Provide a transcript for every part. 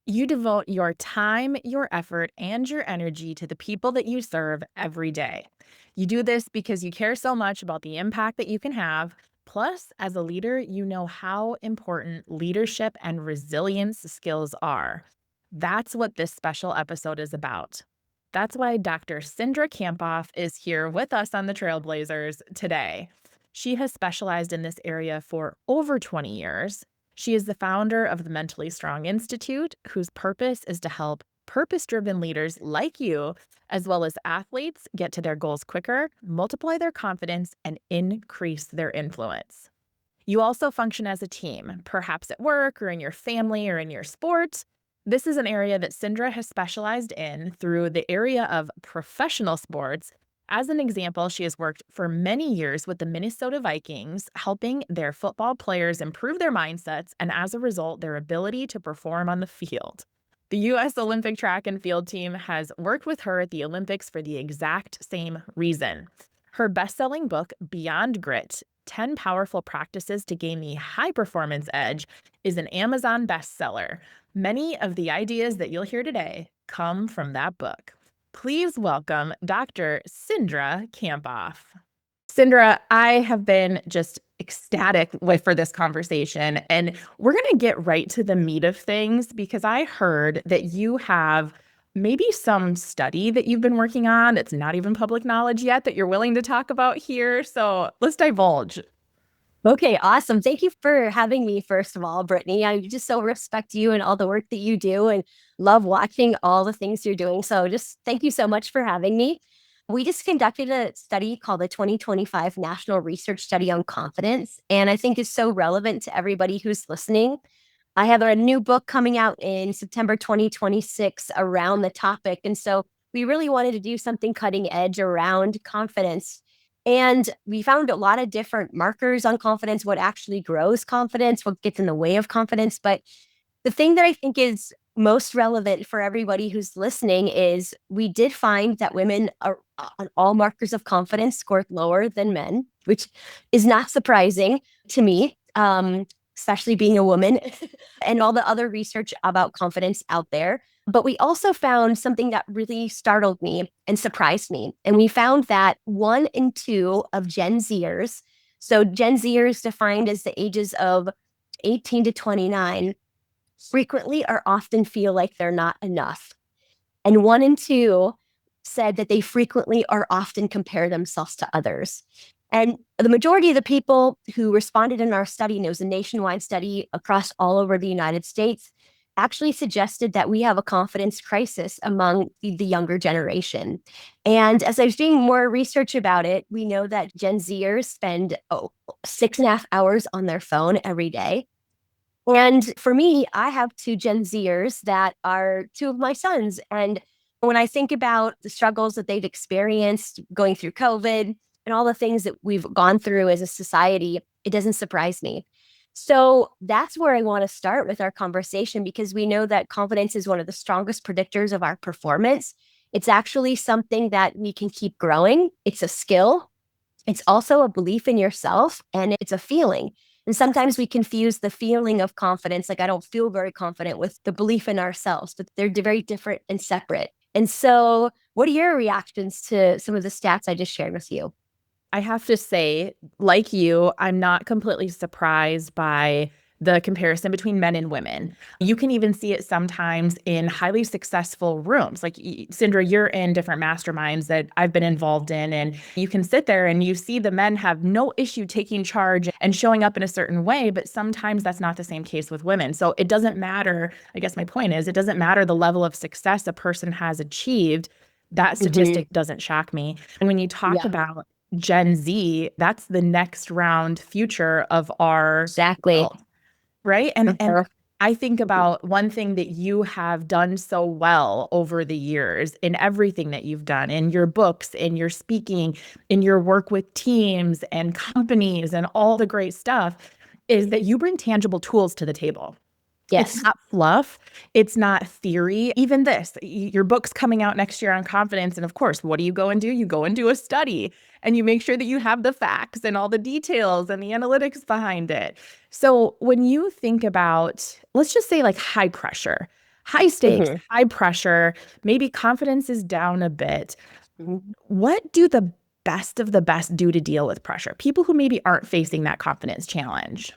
You devote your time, your effort, and your energy to the people that you serve every day. You do this because you care so much about the impact that you can have. Plus, as a leader, you know how important leadership and resilience skills are. That's what this special episode is about. That's why Dr. Cindra Kamphoff is here with us on the Trailblazers today. She has specialized in this area for over 20 years. She is the founder of the Mentally Strong Institute, whose purpose is to help purpose driven leaders like you, as well as athletes, get to their goals quicker, multiply their confidence, and increase their influence. You also function as a team, perhaps at work or in your family or in your sport. This is an area that Cindra has specialized in through the area of professional sports. As an example, she has worked for many years with the Minnesota Vikings, helping their football players improve their mindsets and, as a result, their ability to perform on the field. The U.S. Olympic track and field team has worked with her at the Olympics for the exact same reason. Her best-selling book, Beyond Grit, 10 Powerful Practices to Gain the High Performance Edge, is an Amazon bestseller. Many of the ideas that you'll hear today come from that book. Please welcome Dr. Cindra Kamphoff. Cindra, I have been just ecstatic for this conversation, and we're going to get right to the meat of things because I heard that you have maybe some study that you've been working on that's not even public knowledge yet that you're willing to talk about here. So let's divulge. Okay, awesome. Thank you for having me, first of all, Brittany. I just so respect you and all the work that you do and love watching all the things you're doing. So just thank you so much for having me. We just conducted a study called the 2025 National Research Study on Confidence, and I think is so relevant to everybody who's listening. I have a new book coming out in September 2026 around the topic. And so we really wanted to do something cutting edge around confidence. And we found a lot of different markers on confidence, what actually grows confidence, what gets in the way of confidence. But the thing that I think is most relevant for everybody who's listening is we did find that women are on all markers of confidence scored lower than men, which is not surprising to me, especially being a woman and all the other research about confidence out there. But we also found something that really startled me and surprised me. And we found that 1 in 2 of Gen Zers, so Gen Zers defined as the ages of 18 to 29, frequently or often feel like they're not enough. And 1 in 2 said that they frequently or often compare themselves to others. And the majority of the people who responded in our study, and it was a nationwide study across all over the United States, actually suggested that we have a confidence crisis among the younger generation. And as I was doing more research about it, we know that Gen Zers spend 6.5 hours on their phone every day. And for me, I have two Gen Zers that are two of my sons. And when I think about the struggles that they've experienced going through COVID and all the things that we've gone through as a society, it doesn't surprise me. So that's where I want to start with our conversation because we know that confidence is one of the strongest predictors of our performance. It's actually something that we can keep growing. It's a skill. It's also a belief in yourself and it's a feeling. And sometimes we confuse the feeling of confidence, like I don't feel very confident, with the belief in ourselves, but they're very different and separate. And so, what are your reactions to some of the stats I just shared with you? I have to say, like you, I'm not completely surprised by the comparison between men and women. You can even see it sometimes in highly successful rooms. Like, Cindra, you're in different masterminds that I've been involved in, and you can sit there and you see the men have no issue taking charge and showing up in a certain way, but sometimes that's not the same case with women. So it doesn't matter. I guess my point is, it doesn't matter the level of success a person has achieved. That Mhm. statistic doesn't shock me. And when you talk Yeah, about Gen Z, that's the next round future of our exactly. world, right? And Uh-huh. I think about one thing that you have done so well over the years in everything that you've done, in your books, in your speaking, in your work with teams and companies and all the great stuff, is that you bring tangible tools to the table. It's Yes. not fluff. It's not theory. Even this, your book's coming out next year on confidence. And of course, what do you go and do? You go and do a study and you make sure that you have the facts and all the details and the analytics behind it. So when you think about, let's just say like high pressure, high stakes, Hmm. high pressure, maybe confidence is down a bit. Hmm. What do the best of the best do to deal with pressure? People who maybe aren't facing that confidence challenge.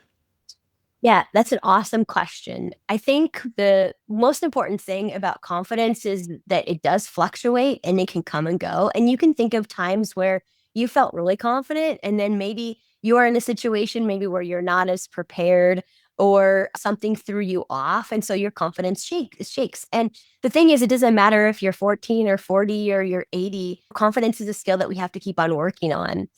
Yeah, that's an awesome question. I think the most important thing about confidence is that it does fluctuate and it can come and go. And you can think of times where you felt really confident, and then maybe you are in a situation maybe where you're not as prepared or something threw you off. And so your confidence shakes. And the thing is, it doesn't matter if you're 14 or 40 or you're 80. Confidence is a skill that we have to keep on working on.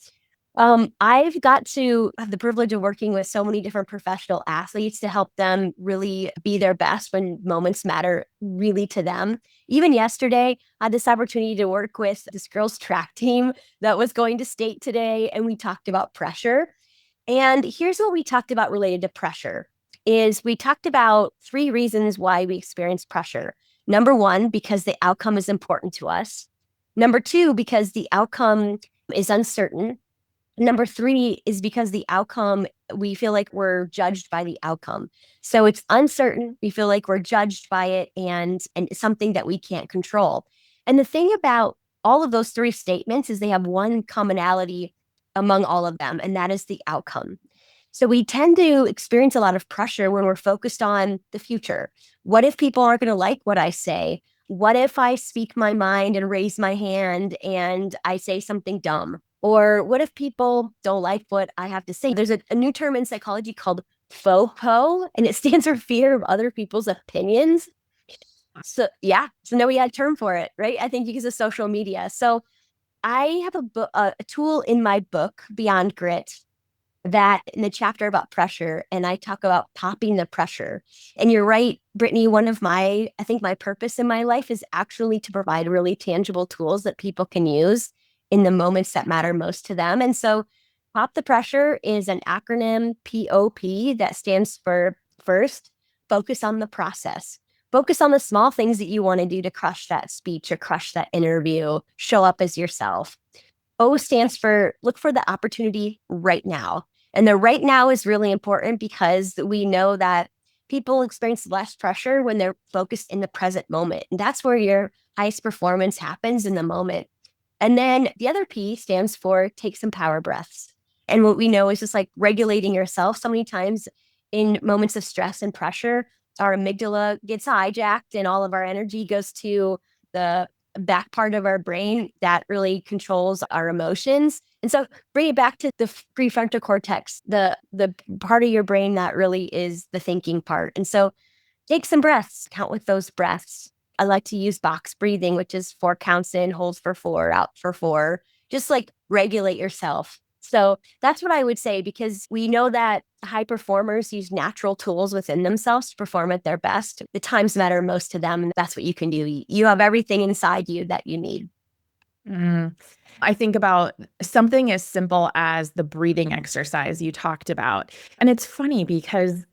I've got to have the privilege of working with so many different professional athletes to help them really be their best when moments matter really to them. Even yesterday, I had this opportunity to work with this girls' track team that was going to state today, and we talked about pressure. And here's what we talked about related to pressure is we talked about three reasons why we experience pressure. Number one, because the outcome is important to us. Number two, because the outcome is uncertain. Number three is because the outcome, we feel like we're judged by the outcome. So it's uncertain. We feel like we're judged by it, and it's something that we can't control. And the thing about all of those three statements is they have one commonality among all of them, and that is the outcome. So we tend to experience a lot of pressure when we're focused on the future. What if people aren't going to like what I say? What if I speak my mind and raise my hand and I say something dumb? Or what if people don't like what I have to say? There's a new term in psychology called FOPO, and it stands for fear of other people's opinions. So, yeah, so now we had a term for it, right? I think because of social media. So, I have a tool in my book, Beyond Grit, that in the chapter about pressure, and I talk about popping the pressure. And you're right, Brittany, one of I think my purpose in my life is actually to provide really tangible tools that people can use in the moments that matter most to them. And so pop the pressure is an acronym, POP, that stands for first, focus on the process. Focus on the small things that you want to do to crush that speech or crush that interview, show up as yourself. O stands for look for the opportunity right now. And the right now is really important because we know that people experience less pressure when they're focused in the present moment. And that's where your highest performance happens in the moment. And then the other P stands for take some power breaths. And what we know is just like regulating yourself. So many times in moments of stress and pressure, our amygdala gets hijacked and all of our energy goes to the back part of our brain that really controls our emotions. And so bring it back to the prefrontal cortex, the part of your brain that really is the thinking part. And so take some breaths, count with those breaths. I like to use box breathing, which is 4 counts in, holds for 4, out for 4. Just like regulate yourself. So that's what I would say, because we know that high performers use natural tools within themselves to perform at their best. The times matter most to them. And that's what you can do. You have everything inside you that you need. Mm. I think about something as simple as the breathing exercise you talked about. And it's funny because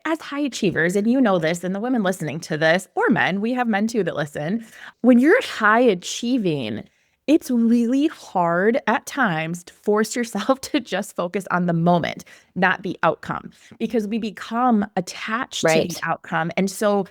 as high achievers, and you know this, and the women listening to this, or men, we have men too that listen, when you're high achieving, it's really hard at times to force yourself to just focus on the moment, not the outcome, because we become attached to the Right. outcome. And so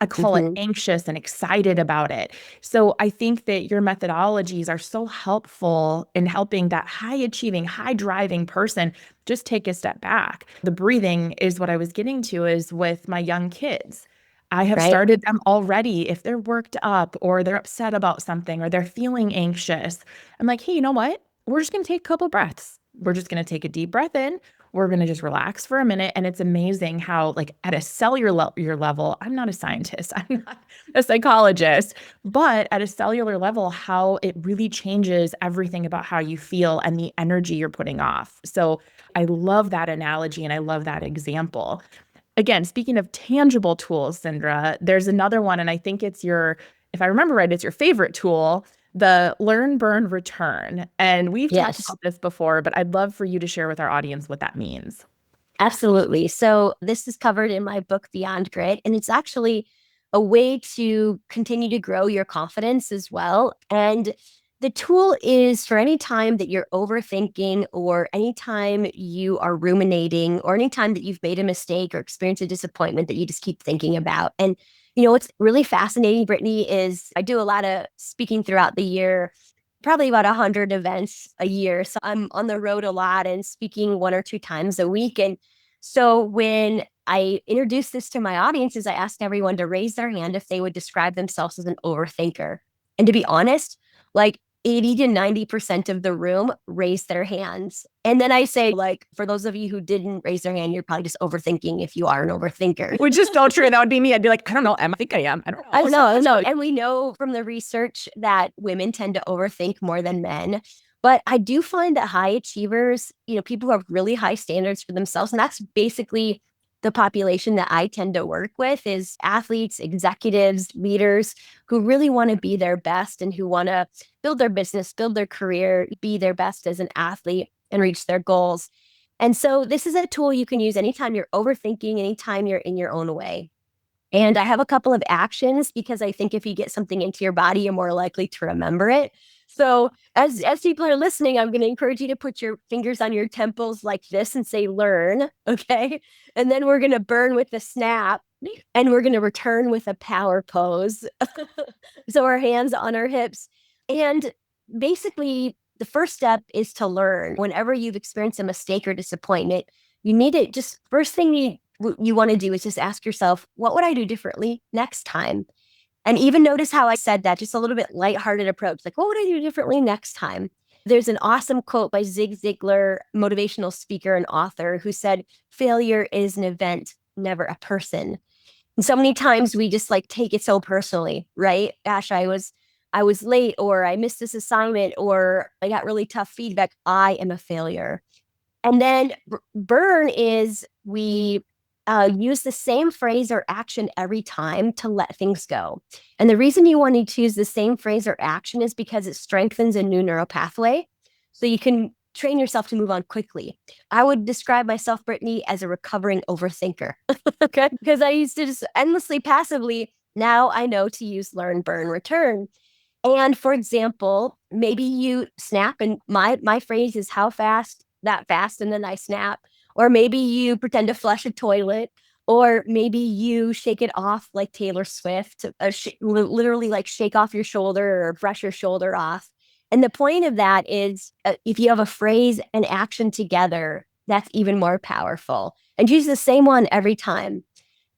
I call it Hmm. anxious and excited about it. So I think that your methodologies are so helpful in helping that high achieving, high driving person just take a step back. The breathing is what I was getting to is with my young kids. I have Right. started them already. If they're worked up or they're upset about something or they're feeling anxious, I'm like, hey, you know what? We're just going to take a couple breaths. We're just going to take a deep breath in. We're going to just relax for a minute. And it's amazing how, like, at a cellular level, I'm not a scientist, I'm not a psychologist, but at a cellular level, how it really changes everything about how you feel and the energy you're putting off. So I love that analogy and I love that example. Again, speaking of tangible tools, Cindra, there's another one, and I think it's your, if I remember right, it's your favorite tool, the learn, burn, return. And we've talked Yes. about this before, but I'd love for you to share with our audience what that means. Absolutely. So this is covered in my book, Beyond Grit, and it's actually a way to continue to grow your confidence as well. And the tool is for any time that you're overthinking, or anytime you are ruminating, or anytime that you've made a mistake or experienced a disappointment that you just keep thinking about. And What's really fascinating, Brittany, is I do a lot of speaking throughout the year, probably about 100 events a year. So I'm on the road a lot and speaking 1 or 2 times a week. And so when I introduced this to my audiences, I asked everyone to raise their hand if they would describe themselves as an overthinker. And to be honest, like 80 to 90% of the room raised their hands. And then I say, like, for those of you who didn't raise their hand, you're probably just overthinking if you are an overthinker. Which is so true. That would be me. I'd be like, I don't know. I think I am. I don't know. I don't know. I don't know. And we know from the research that women tend to overthink more than men. But I do find that high achievers, people who have really high standards for themselves, and that's basically the population that I tend to work with is athletes, executives, leaders who really want to be their best and who want to build their business, build their career, be their best as an athlete and reach their goals. And so this is a tool you can use anytime you're overthinking, anytime you're in your own way. And I have a couple of actions because I think if you get something into your body, you're more likely to remember it. So as people are listening, I'm going to encourage you to put your fingers on your temples like this and say learn, okay? And then we're going to burn with the snap and we're going to return with a power pose. So our hands on our hips. And basically the first step is to learn. Whenever you've experienced a mistake or disappointment, you need it. Just first thing you want to do is just ask yourself, what would I do differently next time? And even notice how I said that, just a little bit lighthearted approach. Like, what would I do differently next time? There's an awesome quote by Zig Ziglar, motivational speaker and author, who said, failure is an event, never a person. And so many times we just like take it so personally, right? Gosh, I was late, or I missed this assignment, or I got really tough feedback. I am a failure. And then burn is we use the same phrase or action every time to let things go. And the reason you want to choose the same phrase or action is because it strengthens a new neural pathway. So you can train yourself to move on quickly. I would describe myself, Brittany, as a recovering overthinker. Okay. Because I used to just endlessly passively. Now I know to use learn, burn, return. And for example, maybe you snap, and my phrase is how fast, that fast, and then I snap. Or maybe you pretend to flush a toilet, or maybe you shake it off like Taylor Swift, literally like shake off your shoulder or brush your shoulder off. And the point of that is if you have a phrase and action together, that's even more powerful. And use the same one every time.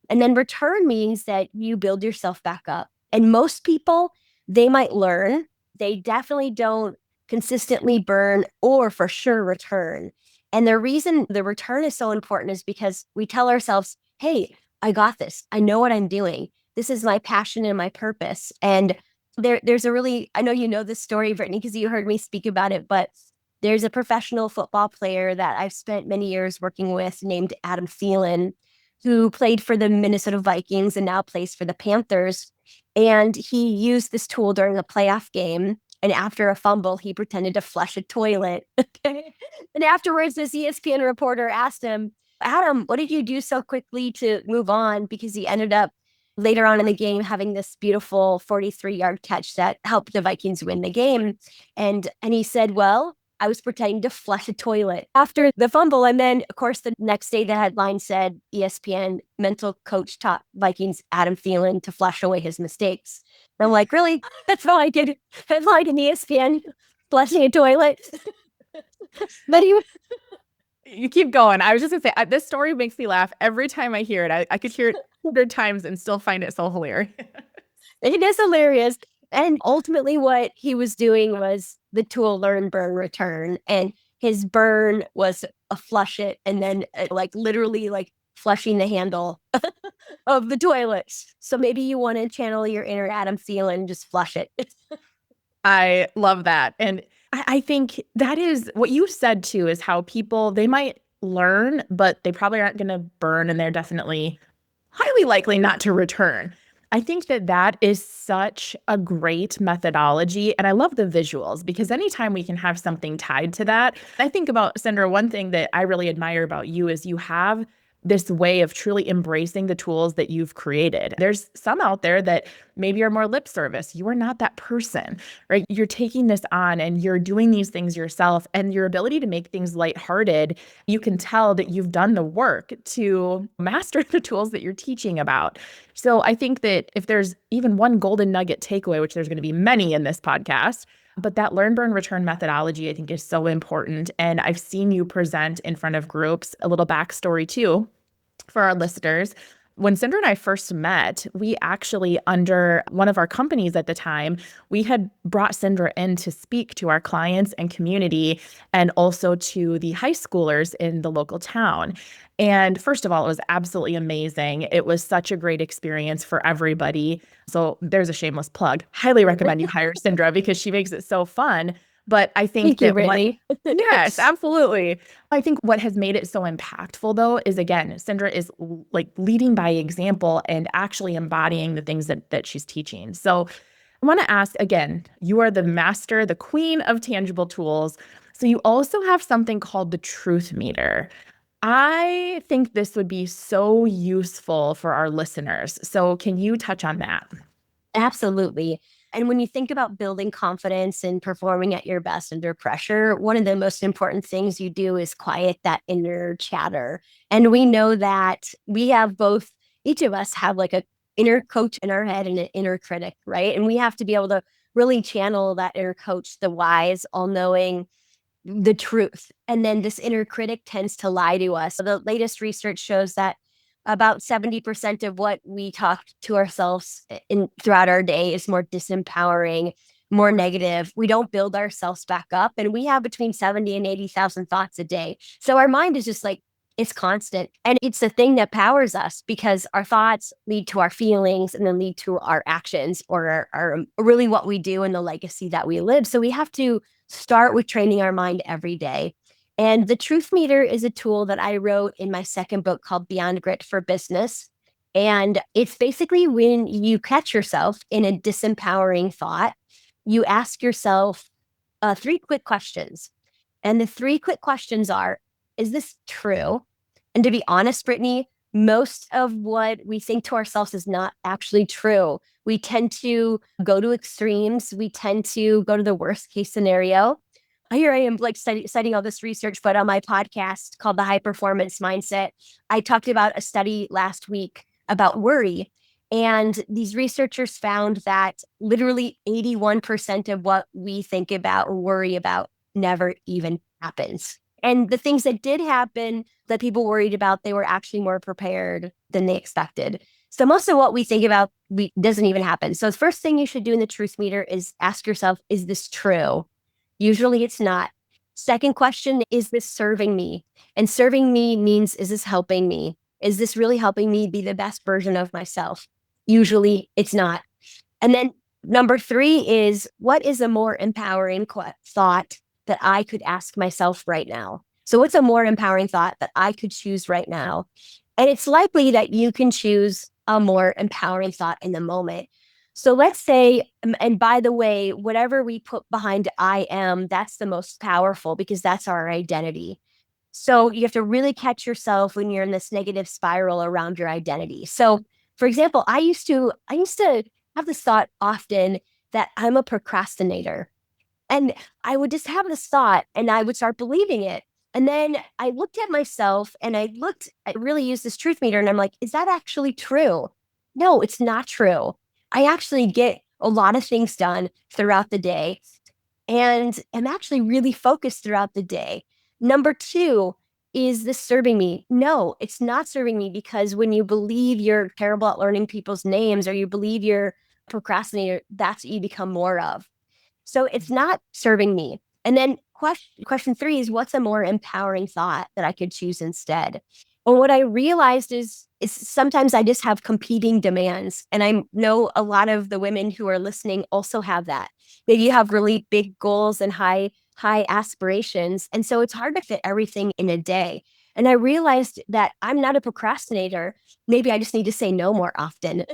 And then return means that you build yourself back up. And most people, they might learn. They definitely don't consistently burn or for sure return. And the reason the return is so important is because we tell ourselves, hey, I got this. I know what I'm doing. This is my passion and my purpose. And there's a really, I know you know this story, Brittany, because you heard me speak about it, but there's a professional football player that I've spent many years working with named Adam Thielen, who played for the Minnesota Vikings and now plays for the Panthers. And he used this tool during a playoff game. And after a fumble, he pretended to flush a toilet. And afterwards, this ESPN reporter asked him, Adam, what did you do so quickly to move on? Because he ended up later on in the game having this beautiful 43-yard catch that helped the Vikings win the game. And he said, well, I was pretending to flush a toilet after the fumble. And then, of course, the next day, the headline said ESPN mental coach taught Vikings Adam Thielen to flush away his mistakes. And I'm like, really? That's all I did. Headline in ESPN, flushing a toilet. But he You keep going. I was just going to say, this story makes me laugh every time I hear it. I could hear it 100 times and still find it so hilarious. It is hilarious. And ultimately, what he was doing was the tool learn, burn, return. And his burn was a flush it, and then like literally like flushing the handle of the toilet. So maybe you want to channel your inner Adam Thielen and just flush it. I love that. And I think that is what you said too, is how people, they might learn, but they probably aren't going to burn, and they're definitely highly likely not to return. I think that that is such a great methodology. And I love the visuals, because anytime we can have something tied to that, I think about, Cindra, one thing that I really admire about you is you have this way of truly embracing the tools that you've created. There's some out there that maybe are more lip service. You are not that person, right? You're taking this on and you're doing these things yourself, and your ability to make things lighthearted, you can tell that you've done the work to master the tools that you're teaching about. So I think that if there's even one golden nugget takeaway, which there's going to be many in this podcast, but that learn, burn, return methodology, I think, is so important. And I've seen you present in front of groups. A little backstory, too, for our listeners. When Cindra and I first met, we actually, under one of our companies at the time, we had brought Cindra in to speak to our clients and community, and also to the high schoolers in the local town. And first of all, it was absolutely amazing. It was such a great experience for everybody. So there's a shameless plug. Highly recommend you hire Cindra because she makes it so fun. But I think Thank you, that what Brittany. Yes, absolutely. I think what has made it so impactful, though, is again, Cindra is like leading by example and actually embodying the things that she's teaching. So I want to ask again, you are the master, the queen of tangible tools. So you also have something called the truth meter. I think this would be so useful for our listeners. So can you touch on that? Absolutely. And when you think about building confidence and performing at your best under pressure, one of the most important things you do is quiet that inner chatter. And we know that we have both, each of us have like a inner coach in our head and an inner critic, right? And we have to be able to really channel that inner coach, the wise, all knowing, the truth. And then this inner critic tends to lie to us. So the latest research shows that about 70% of what we talk to ourselves in throughout our day is more disempowering, more negative. We don't build ourselves back up. And we have between 70 and 80,000 thoughts a day. So our mind is just like, it's constant. And it's the thing that powers us because our thoughts lead to our feelings and then lead to our actions or our really what we do and the legacy that we live. So we have to start with training our mind every day. And the truth meter is a tool that I wrote in my second book called Beyond Grit for Business. And it's basically when you catch yourself in a disempowering thought, you ask yourself three quick questions. And the three quick questions are, is this true? And to be honest, Brittany, most of what we think to ourselves is not actually true. We tend to go to extremes. We tend to go to the worst case scenario. Here I am, like studying all this research, but on my podcast called The High Performance Mindset, I talked about a study last week about worry. And these researchers found that literally 81% of what we think about or worry about never even happens. And the things that did happen that people worried about, they were actually more prepared than they expected. So most of what we think about doesn't even happen. So the first thing you should do in the truth meter is ask yourself, is this true? Usually it's not. Second question, is this serving me? And serving me means, is this helping me? Is this really helping me be the best version of myself? Usually it's not. And then number three is, what is a more empowering thought that I could ask myself right now? So what's a more empowering thought that I could choose right now? And it's likely that you can choose a more empowering thought in the moment. So let's say, and by the way, whatever we put behind I am, that's the most powerful because that's our identity. So you have to really catch yourself when you're in this negative spiral around your identity. So for example, I used to have this thought often that I'm a procrastinator. And I would just have this thought and I would start believing it. And then I looked at myself and I really used this truth meter and I'm like, is that actually true? No, it's not true. I actually get a lot of things done throughout the day and am actually really focused throughout the day. Number two, is this serving me? No, it's not serving me because when you believe you're terrible at learning people's names or you believe you're a procrastinator, that's what you become more of. So it's not serving me. And then question three is, what's a more empowering thought that I could choose instead? And what I realized is sometimes I just have competing demands. And I know a lot of the women who are listening also have that. Maybe you have really big goals and high aspirations. And so it's hard to fit everything in a day. And I realized that I'm not a procrastinator. Maybe I just need to say no more often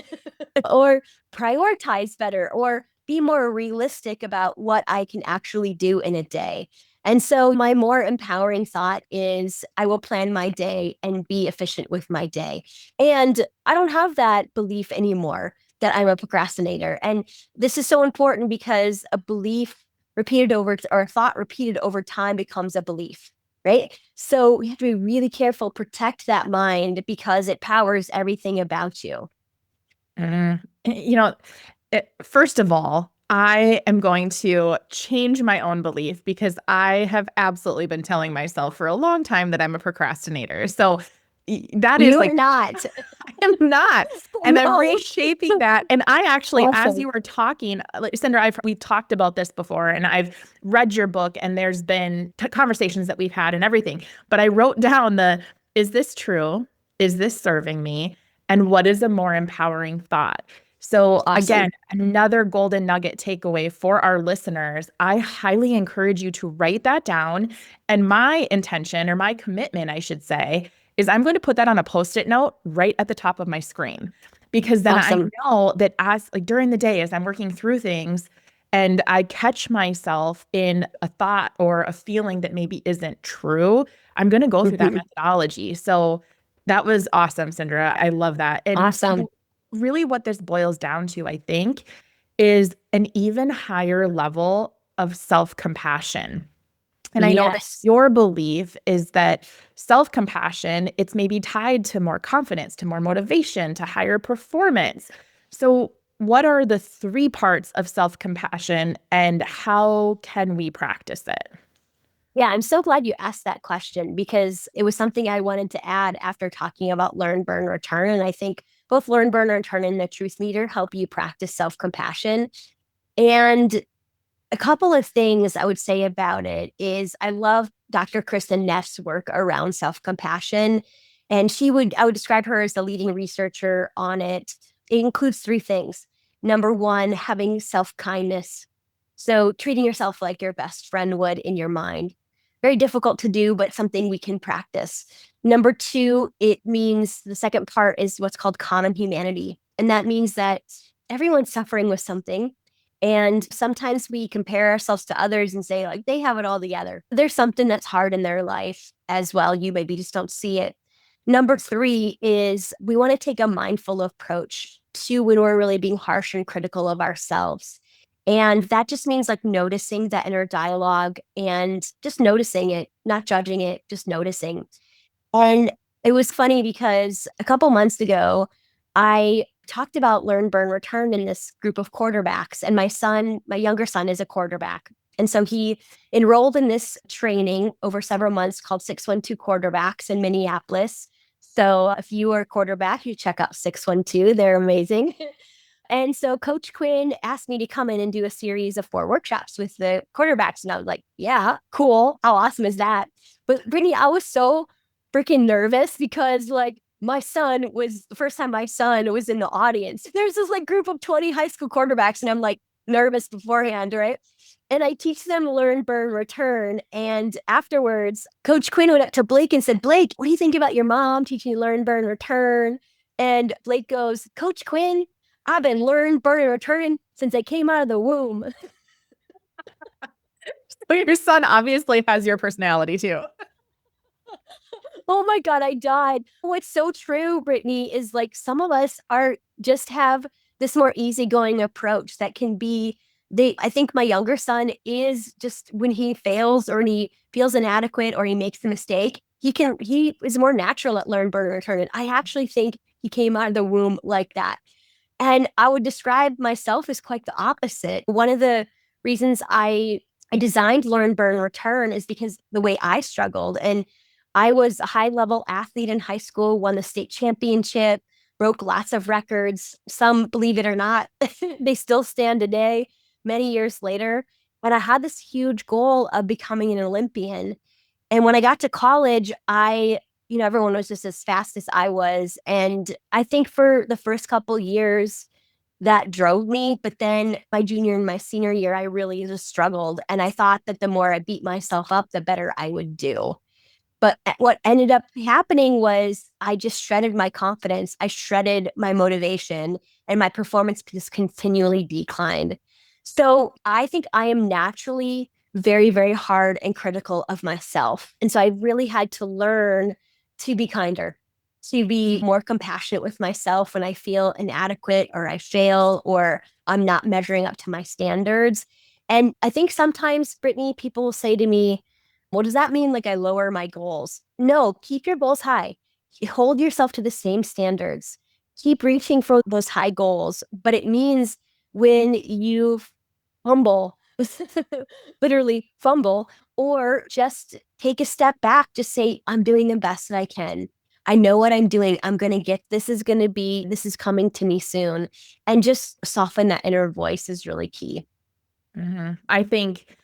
or prioritize better or be more realistic about what I can actually do in a day. And so my more empowering thought is I will plan my day and be efficient with my day. And I don't have that belief anymore that I'm a procrastinator. And this is so important because a belief repeated over or a thought repeated over time becomes a belief, right? So we have to be really careful, protect that mind because it powers everything about you. You know, first of all, I am going to change my own belief because I have absolutely been telling myself for a long time that I'm a procrastinator. So that is You like are not. I am not. And I'm No. reshaping that. And I actually, as Awesome. you were talking, like, Cinder, we talked about this before, and I've read your book, and there's been conversations that we've had and everything. But I wrote down is this true? Is this serving me? And what is a more empowering thought? So, again, Awesome. another golden nugget takeaway for our listeners. I highly encourage you to write that down. And my intention, or my commitment, I should say, is I'm going to put that on a post-it note right at the top of my screen, because then I Awesome. know that as like during the day as I'm working through things and I catch myself in a thought or a feeling that maybe isn't true, I'm going to go through that Mhm. methodology. So that was awesome, Cindra. I love that. And Awesome. really what this boils down to, I think, is an even higher level of self-compassion. And I know that Yes. your belief is that self-compassion, it's maybe tied to more confidence, to more motivation, to higher performance. So, what are the three parts of self-compassion and how can we practice it? Yeah, I'm so glad you asked that question because it was something I wanted to add after talking about learn, burn, return. And I think both learn, burn, return and the truth meter help you practice self compassion. And a couple of things I would say about it is I love Dr. Kristen Neff's work around self compassion. And I would describe her as the leading researcher on it. It includes three things. Number one, having self kindness. So treating yourself like your best friend would in your mind. Very difficult to do, but something we can practice. Number two, it means the second part is what's called common humanity. And that means that everyone's suffering with something. And sometimes we compare ourselves to others and say, like, they have it all together. There's something that's hard in their life as well. You maybe just don't see it. Number three is we want to take a mindful approach to when we're really being harsh and critical of ourselves. And that just means like noticing that inner dialogue and just noticing it, not judging it, just noticing. And it was funny because a couple months ago, I talked about learn, burn, return in this group of quarterbacks. And my younger son is a quarterback. And so he enrolled in this training over several months called 612 Quarterbacks in Minneapolis. So if you are a quarterback, you check out 612. They're amazing. And so Coach Quinn asked me to come in and do a series of 4 workshops with the quarterbacks. And I was like, yeah, cool. How awesome is that? But Brittany, I was so freaking nervous because like my son was the first time my son was in the audience. There's this like group of 20 high school quarterbacks, and I'm like nervous beforehand, right? And I teach them learn, burn, return. And afterwards, Coach Quinn went up to Blake and said, Blake, what do you think about your mom teaching you learn, burn, return? And Blake goes, Coach Quinn, I've been learn, burn, and return since I came out of the womb. So your son obviously has your personality too. Oh my God, I died. What's so true, Brittany, is like some of us are just have this more easygoing approach that can be I think my younger son is just when he fails or when he feels inadequate or he makes a mistake, he is more natural at learn, burn, and return. And I actually think he came out of the womb like that. And I would describe myself as quite the opposite. One of the reasons I designed Learn, Burn, Return is because the way I struggled. And I was a high level athlete in high school, won the state championship, broke lots of records. Some, believe it or not, they still stand today, many years later. And I had this huge goal of becoming an Olympian. And when I got to college, everyone was just as fast as I was. And I think for the first couple years, that drove me. But then my junior and my senior year, I really just struggled. And I thought that the more I beat myself up, the better I would do. But what ended up happening was I just shredded my confidence. I shredded my motivation, and my performance just continually declined. So I think I am naturally very, very hard and critical of myself. And so I really had to learn to be kinder, to be more compassionate with myself when I feel inadequate or I fail or I'm not measuring up to my standards. And I think sometimes, Brittany, people will say to me, well, does that mean like I lower my goals? No, keep your goals high. Hold yourself to the same standards. Keep reaching for those high goals. But it means when you fumble, literally fumble, or just take a step back, just say, I'm doing the best that I can. I know what I'm doing. I'm going to get this, is going to be, this is coming to me soon. And just soften that inner voice is really key. I think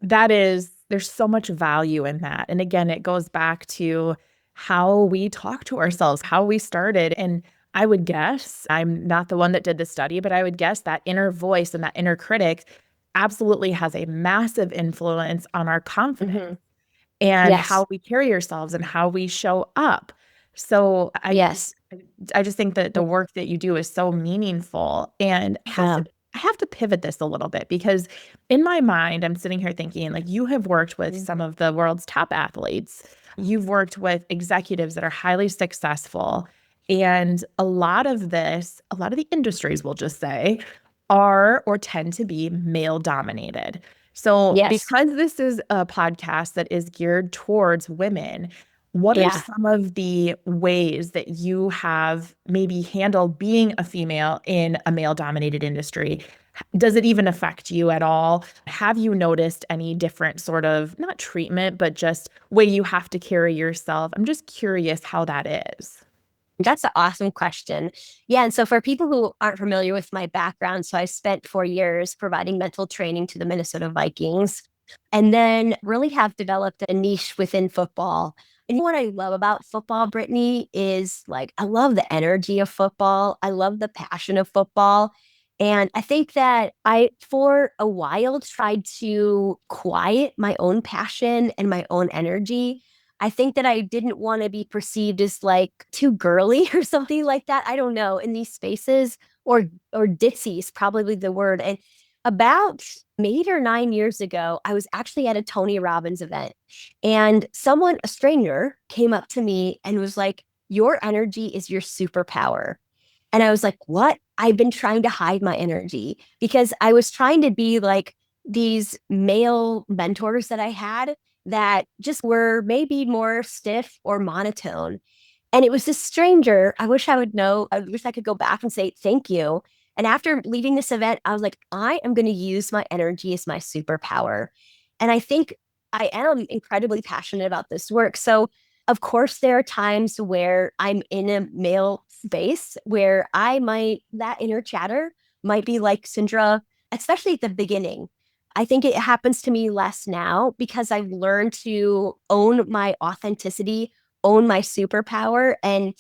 that is, there's so much value in that. And again, it goes back to how we talk to ourselves, how we started. And I would guess, I'm not the one that did the study, but I would guess that inner voice and that inner critic absolutely has a massive influence on our confidence Hmm. and Yes. how we carry ourselves and how we show up. So Yes. I just think that the work that you do is so meaningful. And Yeah. I have to pivot this a little bit because in my mind, I'm sitting here thinking like you have worked with some of the world's top athletes. You've worked with executives that are highly successful. And a lot of this, a lot of the industries, we'll just say, are or tend to be male dominated. So, Yes. because this is a podcast that is geared towards women, what are Yeah. some of the ways that you have maybe handled being a female in a male dominated industry? Does it even affect you at all? Have you noticed any different sort of, not treatment, but just way you have to carry yourself? I'm just curious how that is. That's an awesome question. Yeah. And so, for people who aren't familiar with my background, so I spent 4 years providing mental training to the Minnesota Vikings and then really have developed a niche within football. And what I love about football, Brittany, is like I love the energy of football, I love the passion of football. And I think that I, for a while, tried to quiet my own passion and my own energy. I think that I didn't want to be perceived as like too girly or something like that. I don't know, in these spaces, or ditzy is probably the word. And about 8 or 9 years ago, I was actually at a Tony Robbins event, and someone, a stranger, came up to me and was like, "Your energy is your superpower." And I was like, what? I've been trying to hide my energy because I was trying to be like these male mentors that I had that just were maybe more stiff or monotone. And it was this stranger. I wish I would know. I wish I could go back and say thank you. And after leaving this event, I was like, I am going to use my energy as my superpower. And I think I am incredibly passionate about this work. So, of course, there are times where I'm in a male space where that inner chatter might be like Cindra, especially at the beginning. I think it happens to me less now because I've learned to own my authenticity, own my superpower. And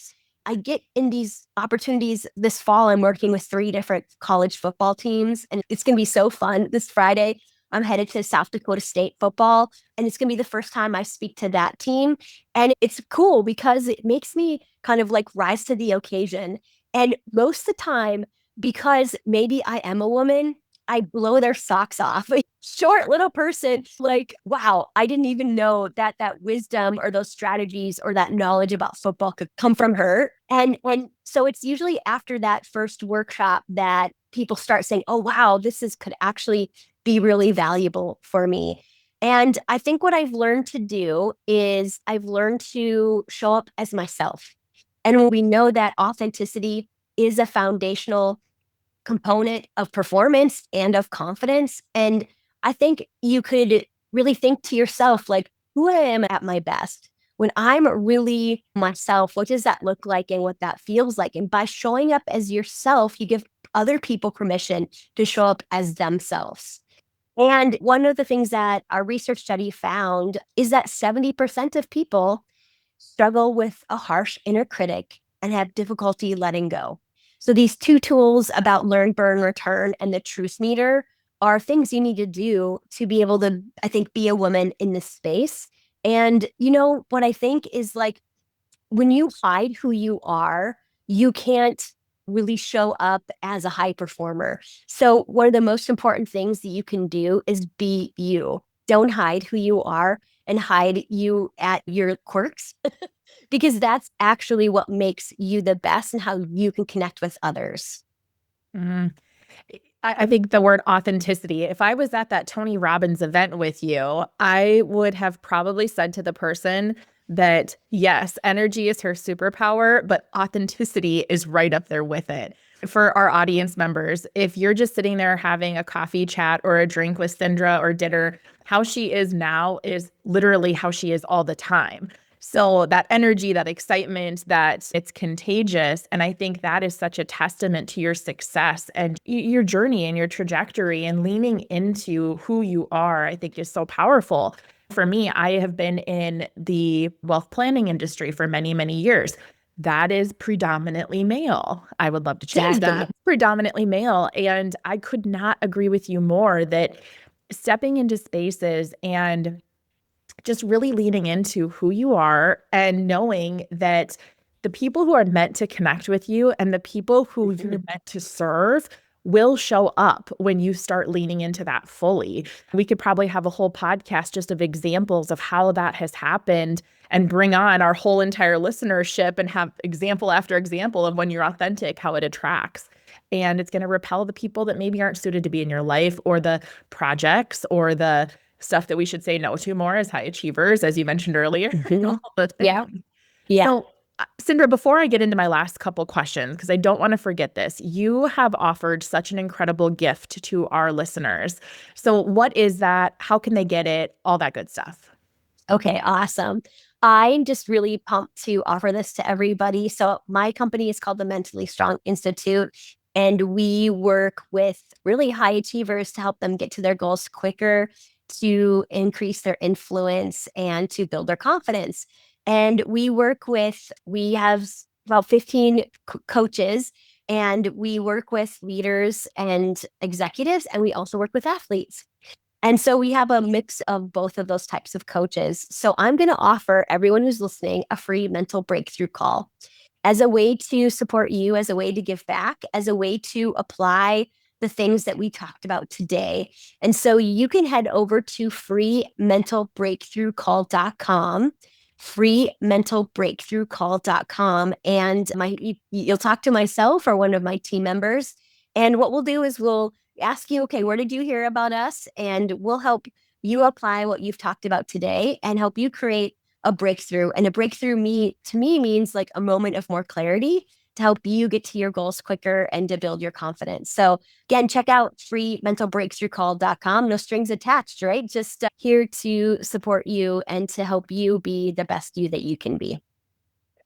I get in these opportunities this fall. I'm working with 3 different college football teams, and it's going to be so fun. This Friday, I'm headed to South Dakota State football, and it's going to be the first time I speak to that team. And it's cool because it makes me kind of like rise to the occasion. And most of the time, because maybe I am a woman, I blow their socks off. Short little person, like, wow, I didn't even know that that wisdom or those strategies or that knowledge about football could come from her. And so it's usually after that first workshop that people start saying, "Oh, wow, this is could actually be really valuable for me." And I think what I've learned to do is I've learned to show up as myself. And we know that authenticity is a foundational component of performance and of confidence. And I think you could really think to yourself, like, who I am at my best. When I'm really myself, what does that look like and what that feels like? And by showing up as yourself, you give other people permission to show up as themselves. And one of the things that our research study found is that 70% of people struggle with a harsh inner critic and have difficulty letting go. So, these 2 tools about learn, burn, return, and the truth meter are things you need to do to be able to, I think, be a woman in this space. And, what I think is like when you hide who you are, you can't really show up as a high performer. So, one of the most important things that you can do is be you. Don't hide who you are and hide you at your quirks because that's actually what makes you the best and how you can connect with others. Mm. I think the word authenticity, if I was at that Tony Robbins event with you, I would have probably said to the person that, yes, energy is her superpower, but authenticity is right up there with it. For our audience members, if you're just sitting there having a coffee chat or a drink with Cindra or dinner, how she is now is literally how she is all the time. So that energy, that excitement, that it's contagious. And I think that is such a testament to your success and your journey and your trajectory, and leaning into who you are, I think is so powerful. For me, I have been in the wealth planning industry for many, many years. That is predominantly male. I would love to change Exactly. that. Predominantly male. And I could not agree with you more that stepping into spaces and just really leaning into who you are and knowing that the people who are meant to connect with you and the people who you're meant to serve will show up when you start leaning into that fully. We could probably have a whole podcast just of examples of how that has happened and bring on our whole entire listenership and have example after example of when you're authentic, how it attracts. And it's going to repel the people that maybe aren't suited to be in your life, or the projects, or the stuff that we should say no to more as high achievers, as you mentioned earlier. Mhm. All the Yeah. things. Yeah. So, Cindra, before I get into my last couple questions, because I don't want to forget this, you have offered such an incredible gift to our listeners. So, what is that? How can they get it? All that good stuff. Okay, awesome. I'm just really pumped to offer this to everybody. So, my company is called the Mentally Strong Institute, and we work with really high achievers to help them get to their goals quicker, to increase their influence, and to build their confidence. And we have about 15 coaches, and we work with leaders and executives, and we also work with athletes. And so we have a mix of both of those types of coaches. So I'm going to offer everyone who's listening a free mental breakthrough call as a way to support you, as a way to give back, as a way to apply the things that we talked about today. And so you can head over to freementalbreakthroughcall.com, freementalbreakthroughcall.com, and you'll talk to myself or one of my team members. And what we'll do is we'll ask you, okay, where did you hear about us? And we'll help you apply what you've talked about today and help you create a breakthrough. And a breakthrough to me means like a moment of more clarity to help you get to your goals quicker and to build your confidence. So again, check out freementalbreakthroughcall.com. No strings attached, right? Just here to support you and to help you be the best you that you can be.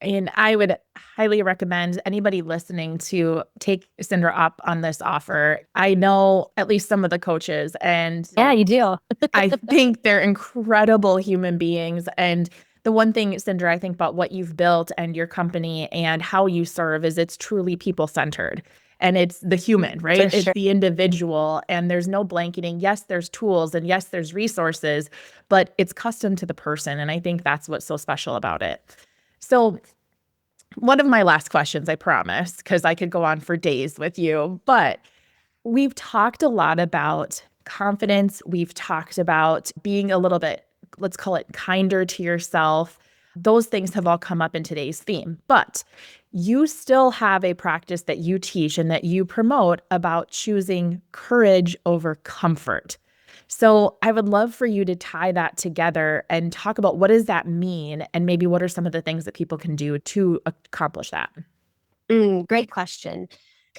And I would highly recommend anybody listening to take Cindra up on this offer. I know at least some of the coaches, and Yeah, you do. I think they're incredible human beings. And the one thing, Cindra, I think about what you've built and your company and how you serve is it's truly people centered. And it's the human, For right? It's sure. the individual. And there's no blanketing. Yes, there's tools and yes, there's resources, but it's custom to the person. And I think that's what's so special about it. So, one of my last questions, I promise, because I could go on for days with you, but we've talked a lot about confidence. We've talked about being a little bit, let's call it kinder to yourself. Those things have all come up in today's theme, but you still have a practice that you teach and that you promote about choosing courage over comfort. So I would love for you to tie that together and talk about what does that mean, and maybe what are some of the things that people can do to accomplish that. Great question.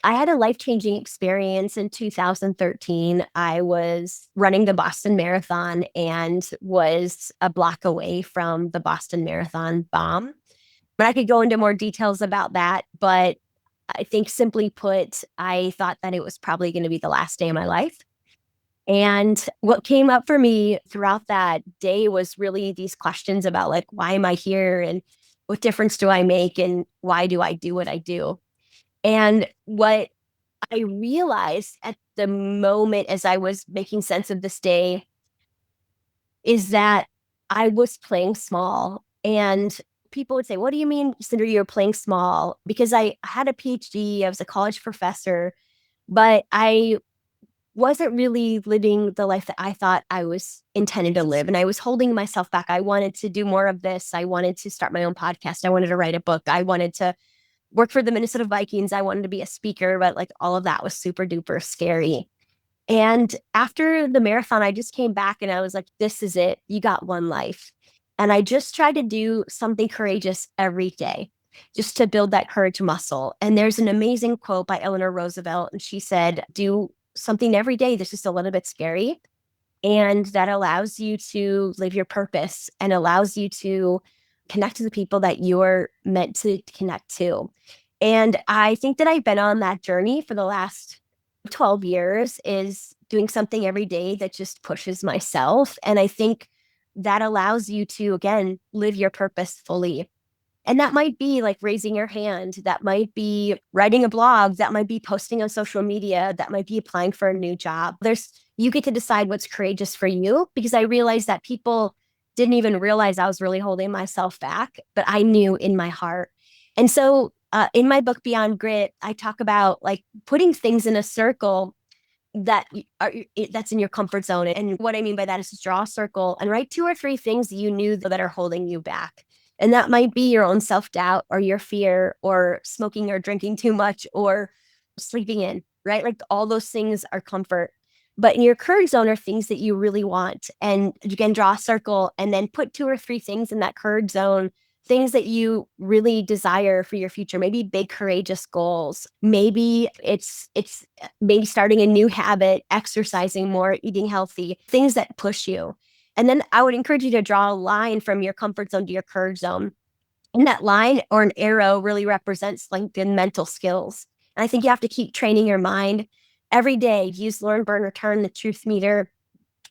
I had a life changing experience in 2013. I was running the Boston Marathon and was a block away from the Boston Marathon bomb. But I could go into more details about that. But I think simply put, I thought that it was probably going to be the last day of my life. And what came up for me throughout that day was really these questions about, like, why am I here? And what difference do I make? And why do I do what I do? And what I realized at the moment as I was making sense of this day is that I was playing small. And people would say, what do you mean, Cindra, you're playing small? Because I had a PhD, I was a college professor, but I wasn't really living the life that I thought I was intended to live. And I was holding myself back. I wanted to do more of this. I wanted to start my own podcast. I wanted to write a book. I wanted to work for the Minnesota Vikings. I wanted to be a speaker, but like all of that was super duper scary. And after the marathon, I just came back and I was like, this is it. You got one life. And I just tried to do something courageous every day just to build that courage muscle. And there's an amazing quote by Eleanor Roosevelt. And she said, do something every day that's just a little bit scary. And that allows you to live your purpose and allows you to connect to the people that you're meant to connect to. And I think that I've been on that journey for the last 12 years is doing something every day that just pushes myself. And I think that allows you to, again, live your purpose fully. And that might be like raising your hand. That might be writing a blog. That might be posting on social media. That might be applying for a new job. You get to decide what's courageous for you because I realized that people didn't even realize I was really holding myself back, but I knew in my heart. And so in my book, Beyond Grit, I talk about like putting things in a circle that that's in your comfort zone. And what I mean by that is just draw a circle and write 2 or 3 things you knew that are holding you back. And that might be your own self-doubt or your fear or smoking or drinking too much or sleeping in, right? Like all those things are comfort. But in your courage zone are things that you really want. And you can draw a circle and then put 2 or 3 things in that courage zone, things that you really desire for your future, maybe big courageous goals. Maybe it's maybe starting a new habit, exercising more, eating healthy, things that push you. And then I would encourage you to draw a line from your comfort zone to your courage zone. And that line or an arrow really represents like the mental skills. And I think you have to keep training your mind every day. Use learn, burn, return, the truth meter,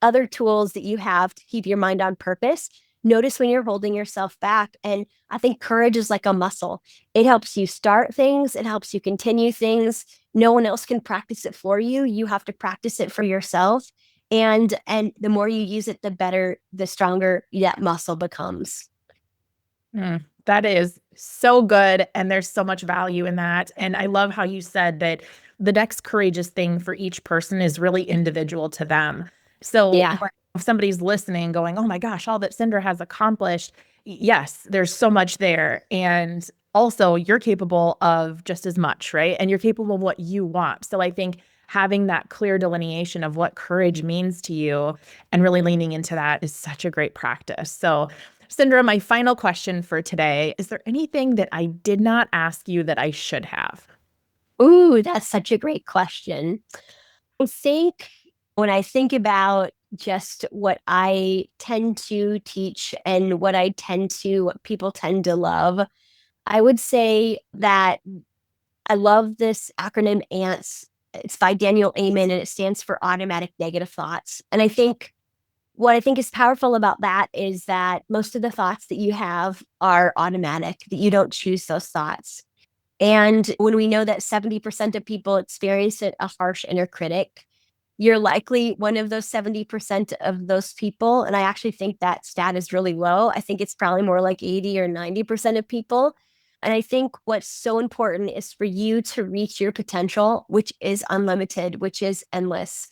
other tools that you have to keep your mind on purpose. Notice when you're holding yourself back. And I think courage is like a muscle. It helps you start things, it helps you continue things. No one else can practice it for you. You have to practice it for yourself. And the more you use it, the better, the stronger that muscle becomes. That is so good. And there's so much value in that. And I love how you said that the next courageous thing for each person is really individual to them. So Yeah. if somebody's listening going, oh my gosh, all that Cindra has accomplished, yes, there's so much there. And also you're capable of just as much, right? And you're capable of what you want. So I think having that clear delineation of what courage means to you and really leaning into that is such a great practice. So Cindra, my final question for today, is there anything that I did not ask you that I should have? Ooh, that's such a great question. I think when I think about just what I tend to teach and what people tend to love, I would say that I love this acronym ANTS. It's by Daniel Amen and it stands for automatic negative thoughts. And I think what I think is powerful about that is that most of the thoughts that you have are automatic, that you don't choose those thoughts. And when we know that 70% of people experience a harsh inner critic, you're likely one of those 70% of those people. And I actually think that stat is really low. I think it's probably more like 80 or 90% of people. And I think what's so important is for you to reach your potential, which is unlimited, which is endless.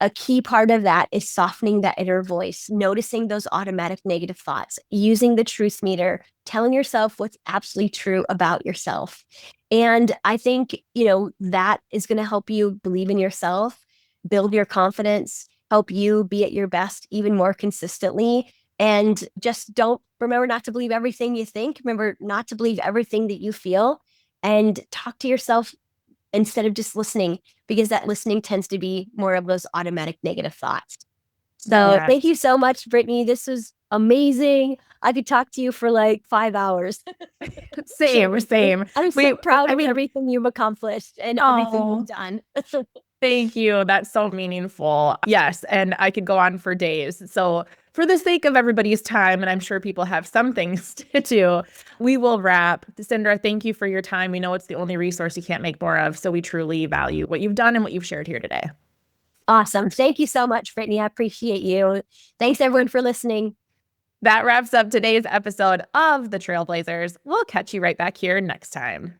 A key part of that is softening that inner voice, noticing those automatic negative thoughts, using the truth meter, telling yourself what's absolutely true about yourself. And I think, that is going to help you believe in yourself, build your confidence, help you be at your best even more consistently. And just don't remember not to believe everything you think. Remember not to believe everything that you feel and talk to yourself instead of just listening, because that listening tends to be more of those automatic negative thoughts. So Yeah, thank you so much, Brittany. This was amazing. I could talk to you for like 5 hours. same, same. I'm We, so proud I of mean, everything you've accomplished and everything oh, you've done. thank you. That's so meaningful. Yes, and I could go on for days. So, for the sake of everybody's time, and I'm sure people have some things to do, we will wrap. Cindra, thank you for your time. We know it's the only resource you can't make more of, so we truly value what you've done and what you've shared here today. Awesome. Thank you so much, Brittany. I appreciate you. Thanks everyone for listening. That wraps up today's episode of the Trailblazers. We'll catch you right back here next time.